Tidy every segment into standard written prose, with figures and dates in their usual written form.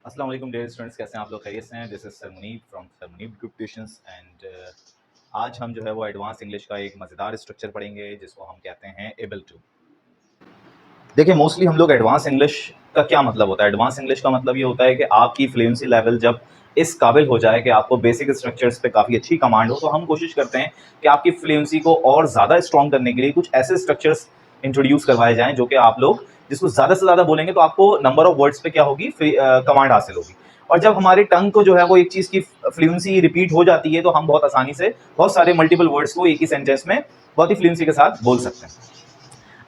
अस्सलाम वालेकुम dear students, कैसे हैं आप लोग? खैरियत से हैं? This is sir Munib from sir Munib group tuitions and आज हम जो है वो एडवांस इंग्लिश का एक मज़ेदार स्ट्रक्चर पढ़ेंगे जिसको हम कहते हैं एबल टू। देखिए, मोस्टली हम लोग एडवांस इंग्लिश का क्या मतलब होता है? एडवांस इंग्लिश का मतलब ये होता है कि आपकी फ्लुएंसी लेवल जब इस काबिल हो जाए कि आपको बेसिक स्ट्रक्चर्स पे काफ़ी अच्छी कमांड हो, तो हम कोशिश करते हैं कि आपकी फ्लुएंसी को और ज़्यादा स्ट्रॉन्ग करने के लिए कुछ ऐसे स्ट्रक्चर्स इंट्रोड्यूस करवाए जाएं जो कि आप लोग जिसको ज़्यादा से ज़्यादा बोलेंगे तो आपको नंबर ऑफ वर्ड्स पे क्या होगी, कमांड हासिल होगी। और जब हमारे टंग को जो है वो एक चीज़ की फ्लुएंसी रिपीट हो जाती है तो हम बहुत आसानी से बहुत सारे मल्टीपल वर्ड्स को एक ही सेंटेंस में बहुत ही फ्लुएंसी के साथ बोल सकते हैं।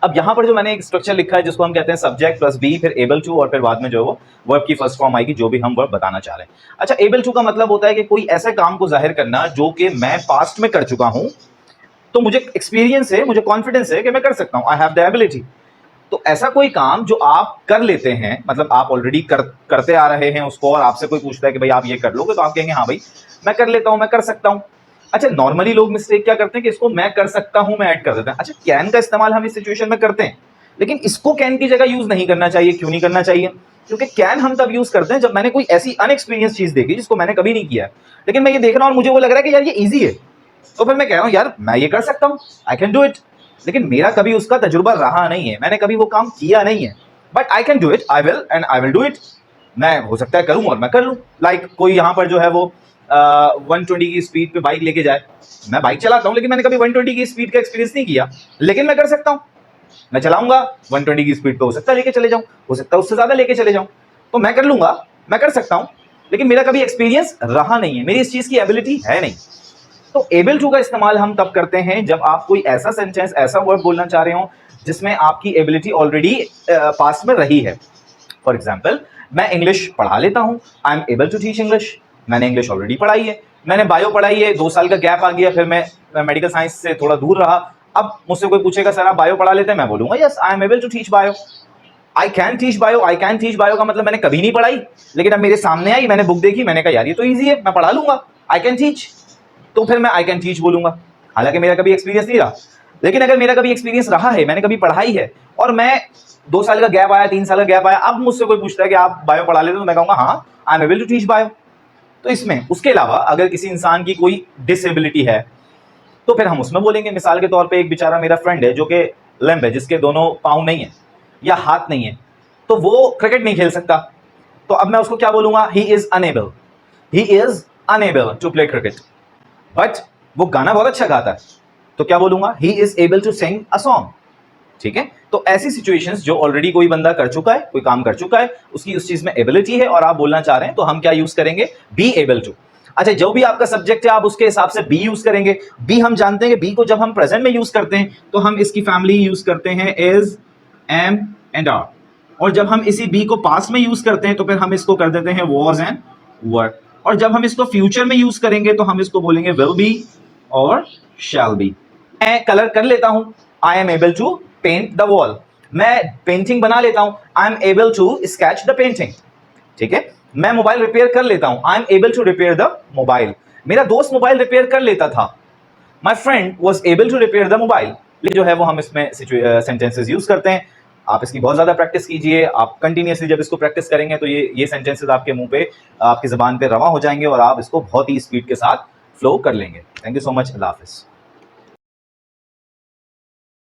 अब यहाँ पर जो मैंने एक स्ट्रक्चर लिखा है जिसको हम कहते हैं सब्जेक्ट प्लस बी, फिर एबल टू, और फिर बाद में जो है वो वर्ब की फर्स्ट फॉर्म आएगी जो भी हम वर्ब बताना चाह रहे हैं। अच्छा, एबल टू का मतलब होता है कि कोई ऐसे काम को जाहिर करना जो कि मैं पास्ट में कर चुका हूं, तो मुझे एक्सपीरियंस है, मुझे कॉन्फिडेंस है कि मैं कर सकता हूं, आई हैव द एबिलिटी। तो ऐसा कोई काम जो आप कर लेते हैं, मतलब आप ऑलरेडी करते आ रहे हैं उसको, और आपसे कोई पूछता है कि भाई आप ये कर लोगे, तो आप कहेंगे हाँ भाई मैं कर लेता हूं, मैं कर सकता हूं। अच्छा, नॉर्मली लोग मिस्टेक क्या करते हैं कि इसको मैं कर सकता हूं में ऐड कर देते हैं। अच्छा, कैन का इस्तेमाल हम इस सिचुएशन में करते हैं, लेकिन इसको कैन की जगह यूज नहीं करना चाहिए। क्यों नहीं करना चाहिए? क्योंकि कैन हम तब यूज करते हैं जब मैंने कोई ऐसी अनएक्सपीरियंस चीज देखी जिसको मैंने कभी नहीं किया है, लेकिन मैं ये देख रहा हूं और मुझे वो लग रहा है कि यार ये इजी है, तो फिर मैं कह रहा हूं यार मैं ये कर सकता हूं, आई कैन डू इट। लेकिन मेरा कभी उसका तजुर्बा रहा नहीं है, मैंने कभी वो काम किया नहीं है, but I can do it, I will do it. मैं हो सकता है करूं और मैं कर लूं। लाइक कोई यहाँ पर जो है वो 120 की स्पीड पे बाइक लेके जाए, मैं बाइक चलाता हूं लेकिन मैंने कभी 120 की स्पीड का एक्सपीरियंस नहीं किया, लेकिन मैं कर सकता हूं। मैं चलाऊंगा 120 की स्पीड पे, हो सकता है लेके चले जाऊं, हो सकता है उससे ज्यादा लेके चले जाऊं, तो मैं कर लूंगा, मैं कर सकता हूं, लेकिन मेरा कभी एक्सपीरियंस रहा नहीं है, मेरी इस चीज की एबिलिटी है नहीं। तो एबल टू का इस्तेमाल हम तब करते हैं जब आप कोई ऐसा सेंटेंस, ऐसा वर्ड बोलना चाह रहे हो जिसमें आपकी एबिलिटी ऑलरेडी पास्ट में रही है। फॉर एग्जाम्पल, मैं इंग्लिश पढ़ा लेता हूं, I am able to teach English. मैंने इंग्लिश ऑलरेडी पढ़ाई है, मैंने बायो पढ़ाई है, 2 साल का गैप आ गया, फिर मैं मेडिकल साइंस से थोड़ा दूर रहा। अब मुझसे कोई पूछेगा सर आप बायो पढ़ा लेते हैं, मैं बोलूंगा yes I am able to teach bio. I can teach bio, I can teach bio का मतलब मैंने कभी नहीं पढ़ाई, लेकिन अब मेरे सामने आई, मैंने बुक देखी, मैंने कहा यार ये तो ईजी है, मैं पढ़ा लूंगा, आई कैन टीच, तो फिर मैं आई कैन टीच बोलूंगा। हालांकि मेरा कभी एक्सपीरियंस नहीं रहा, लेकिन अगर मेरा कभी एक्सपीरियंस रहा है, मैंने कभी पढ़ाई है, और मैं 2 साल का गैप आया, 3 साल का गैप आया, अब मुझसे कोई पूछता है कि आप बायो पढ़ा लेते हो, तो मैं कहूंगा हाँ I am able to teach bio. तो इसमें उसके अलावा अगर किसी इंसान की कोई डिसेबिलिटी है तो फिर हम उसमें बोलेंगे। मिसाल के तौर पे एक बेचारा मेरा फ्रेंड है जो कि लैम्ब है, जिसके दोनों पाँव नहीं है या हाथ नहीं है, तो वो क्रिकेट नहीं खेल सकता, तो अब मैं उसको क्या बोलूंगा? He is unable to play cricket, but वो गाना बहुत अच्छा गाता है, तो क्या बोलूंगा? He is able to sing a song. ठीक है, तो ऐसी सिचुएशंस जो ऑलरेडी कोई बंदा कर चुका है, कोई काम कर चुका है, उसकी उस चीज में एबिलिटी है और आप बोलना चाह रहे हैं, तो हम क्या यूज करेंगे? Be able to. अच्छा, जो भी आपका सब्जेक्ट है आप उसके हिसाब से बी यूज करेंगे। बी हम जानते हैं कि बी को जब हम प्रेजेंट में यूज करते हैं तो हम इसकी फैमिली यूज करते हैं इज, एम एंड आर, और जब हम इसी बी को पास्ट में यूज करते हैं तो फिर हम इसको कर देते हैं वॉज एंड वर, और जब हम इसको फ्यूचर में यूज करेंगे तो हम इसको बोलेंगे विल बी और शैल बी। मैं कलर कर लेता हूं, I am able to paint the wall. मैं पेंटिंग बना लेता हूं, I am able to sketch the painting. ठीक है, मैं मोबाइल रिपेयर कर लेता हूं, I am able to repair the mobile. मेरा दोस्त मोबाइल रिपेयर कर लेता था, my friend was able to repair the mobile. जो है वो हम इसमें सेंटेंसेस यूज करते हैं। आप इसकी बहुत ज्यादा प्रैक्टिस कीजिए, आप कंटिन्यूसली जब इसको प्रैक्टिस करेंगे तो ये सेंटेंसेस आपके मुंह पे, आपकी जबान पे रवा हो जाएंगे और आप इसको बहुत ही स्पीड के साथ फ्लो कर लेंगे। Thank you so much, Allah Hafiz.